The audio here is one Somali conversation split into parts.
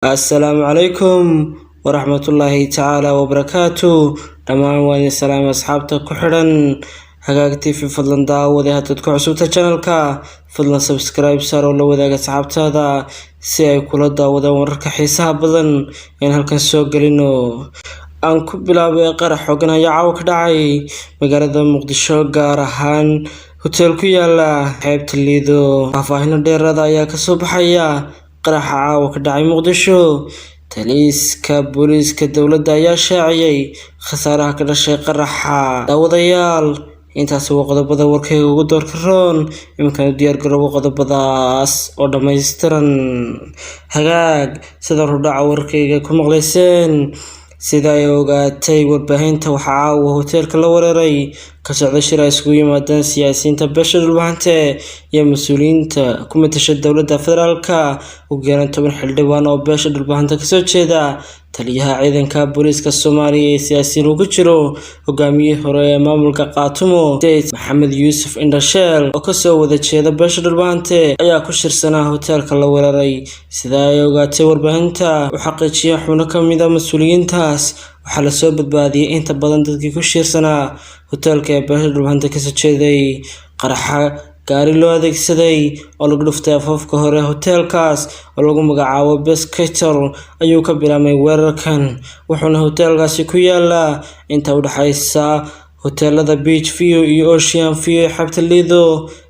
السلام عليكم ورحمة الله تعالى وبركاته. تمام وين سلام أصحابتك كحرن هاجتي في فضل داود هتدك عصوبة channelka فضل سبسكرايب صاروا لو ذاك أصحابته هذا سي كل داود ورك حساب بدن يعني هالكن سوق لينو أنكو بلا بقرا حقنا يعاوك داعي مقالة مقدشو قارهان هوتيل كيالا حيبت الليدو فاهنا دير هذا يا كسب حيا qaraxa caawa ka dhacay muqdisho taliiska booliiska dowladda ayaa shaaciyay khasaaraha ka dhashay qaraxa daawadayaal intaas waa qodobada warkayga ugu doorka roon iminkan diyaar garoobo qodobadaas oo dhammaystiran hagaag sida rudhaca warkayga ku maqlayseen sida ay ogaatay warbaahinta waxaa caawa hoteelka la weeraray ka socda shir ay isugu yimaadeen siyaasiyiinta beesha dhulbahante iyo mas-uuliyiinta ku matasha dowladda federaalka ugu yaraan 10 xildhibaan oo beesha dhulbahante kasoo jeeda taliyaha ciidanka booliiska Soomaaliya ee siyaasiyiin ugu jiro hogaamiyihii hore ee maamulka Qaatumo Maxamed Yuusuf Indhasheel oo kasoo wada jeeda beesha dhulbahante ayaa ku shirsanaa hoteelka la weeraray sida ay ogaatay warbaahinta waxa xaqiijiyay xubno ka mid ah mas-uuliyiintaas waxaa la soo badbaadiyay inta badan dadkii ku shirsanaa hoteelka ee beesha dhulbahante kasoo jeeday qaraxa gaari loo adeegsaday oo lagu dhuftay afafka hore hoteelkaas oo lagu magacaabo Beskator ayuu ka bilaabmay weerarkan wuxuuna hoteelkaasi ku yaalaa inta u dhaxaysa hoteelada Beach View iyo Ocean View ee xabta Lido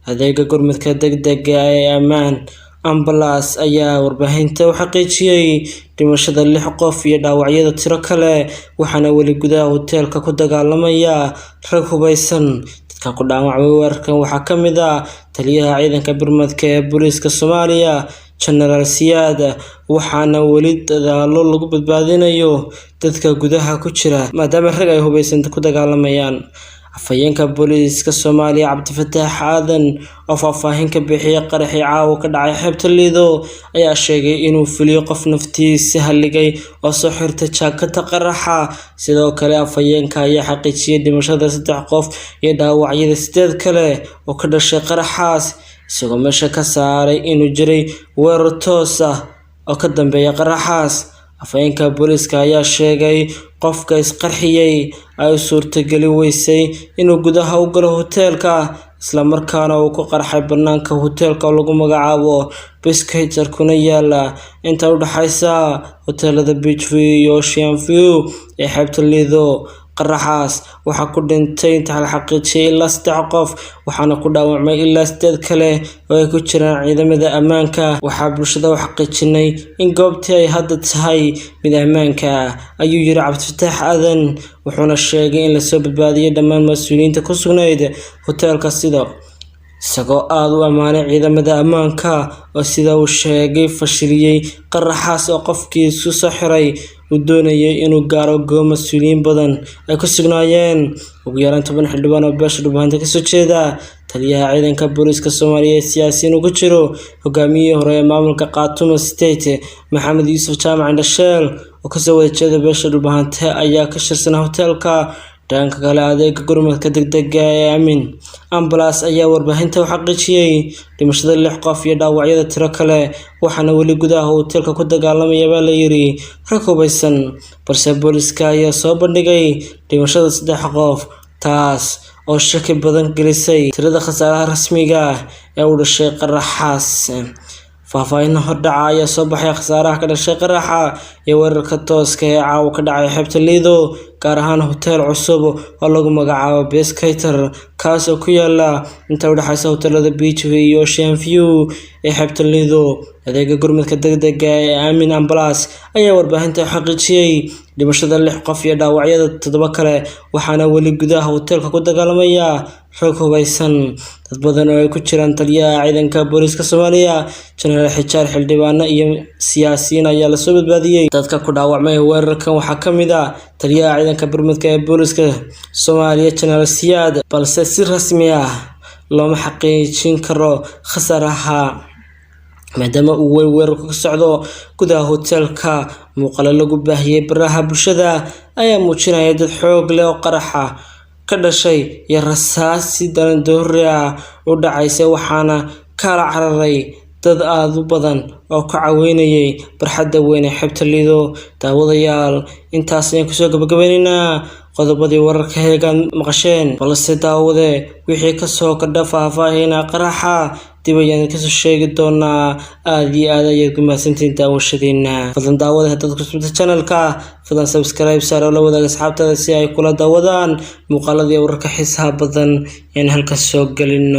adeega gurmadka degdega ee ammaan ambulance ayaa warbaahinta u xaqiijiyay dhimashada 6 qof iyo dhaawacyada tiro kale waxaana wali gudaha hoteelka ku dagaalamaya rag hubeysan dadka ku dhaawacmay weerarkan waxaa ka mid ah taliyaha ciidanka birmadka ee booliiska Soomaaliya General Siyaad waxaana wali dadaalo lagu badbaadinayo dadka gudaha ku jira maadaama rag ay hubeysan ku dagaalamayaan afayeenka booliiska Soomaaliya Cabdifataax Aadan oo faahfaahin ka bixiyay qaraxii caawa ka dhacay xeebta Lido ayaa sheegay inuu fuliyo qof naftiisa haligay oo soo xirtay jaakada qaraxa sidoo kale afayeenka ayaa xaqiijiyay dhimashada 3 qof iyo dhaawacyada 8 kale oo ka dhashay qaraxaas isagoo meesha ka saaray inuu jiray weerar toos ah oo ka dambeeya qaraxaas afayeenka booliiska ayaa sheegay qofka isqarxiyay ay suurtagali weysay inuu gudaha u galo hoteelka isla markaana uu ku qarxay banaanka hoteelka oo lagu magacaabo Beskator kuna yaala inta u dhaxaysa hoteelada Beach View iyo Ocean View ee xeebta Lido qaraxaas waxa ku dhintay inta la xaqiijiyay ilaa 3 qof waxaana ku dhaawacmay ilaa 8 kale oo ay ku jiraan ciidamada ammaanka waxaa bulshada u xaqiijinay in goobtii ay hadda tahay mid ammaanka ayuu yiri Cabdifataax Aadan wuxuuna sheegay in la soo badbaadiyay dhammaan mas'uuliyiinta ku sugnayd hoteelka isagoo aad u amaanay ciidamada ammaanka oo sida uu sheegay fashiliyay qaraxaas oo qofkii isu soo xiray uu doonayay inuu gaaro goob mas'uuliyiin badan ay ku sugnaayeen ugu yaraan 10 xildhibaan oo beesha dhulbahante kasoo jeeda taliyaha ciidanka booliiska Soomaaliya ee siyaasiyiin ugu jiro hogaamiyihii hore ee maamulka Qaatumo State Maxamed Yuusuf Indhasheel oo kasoo wada jeeda beesha dhulbahante ayaa ka shirsanaa hoteelka dhanka kale adeega gurmadka degdega ee aamin ambulance ayaa warbaahinta u xaqiijiyay dhimashada 6 qof iyo dhaawacyada tiro kale waxaana wali gudaha hoteelka ku dagaalamaya baa la yiri rag hubeysan balse booliiska ayaa soo bandhigay dhimashada 3 qof taas oo shaki badan gelisay tirada khasaaraha rasmiga ah ee u dhashay qaraxaas faahfaahin hordhaca ayaa soo baxay khasaaraha ka dhashay qaraxa iyo weerarka tooska ee caawa ka dhacay xeebta Lido gaar ahaan hotel cusub oo lagu magacaabo Beskator kaas oo ku yaala inta u dhaxaysa hoteelada Beach View iyo Ocean View ee xeebta Lido adeega gurmadka degdega ee aamin ambulance ayaa warbaahinta xaqiijiyay dhimashada 6 qof iyo dhaawacyada 7 kale waxaana wali gudaha hoteelka ku dagaalamaya rag hubeysan dad badan oo ay ku jiraan taliyaha ciidanka booliiska Soomaaliya General Xijaar xildhibaano iyo siyaasiyiin ayaa la soo badbaadiyay dadka ku dhaawacmay weerarkan waxaa ka mid ah taliyaha ciidanka birmadka ee booliiska Soomaaliya General Siyaad balse si rasmi ah looma xaqiijin karo khasaaraha maadaama uu weerarku ka socdo gudaha hoteelka muuqaal lagu baahiyay baraha bulshada ayaa muujinaya dad xoog leh oo qaraxa ka dhashay iyo rasaas si daran doori ah u dhacaysa waxaana kala cararay dad aad u badan oo ka caawinayay barxadda weyn ee xeebta Lido. Daawadayaal, intaas ayaan kusoo gabagabaynaynaa qodobadii wararka heegan maqasheen, balse daawade wixii ka soo kordha faahfaahin qaraxa dib ayaan ka soo sheegi doonaa. aad iyo aad ayaad ku mahadsantihiin daawashadiina. fadlan daawade haddaad ku cusubtahay channelka, fadlan subscribe saar oo la wadaag asxaabtaada si ay kula daawadaan muuqaaladii wararka xiisaha badan ee halkan soo gelino.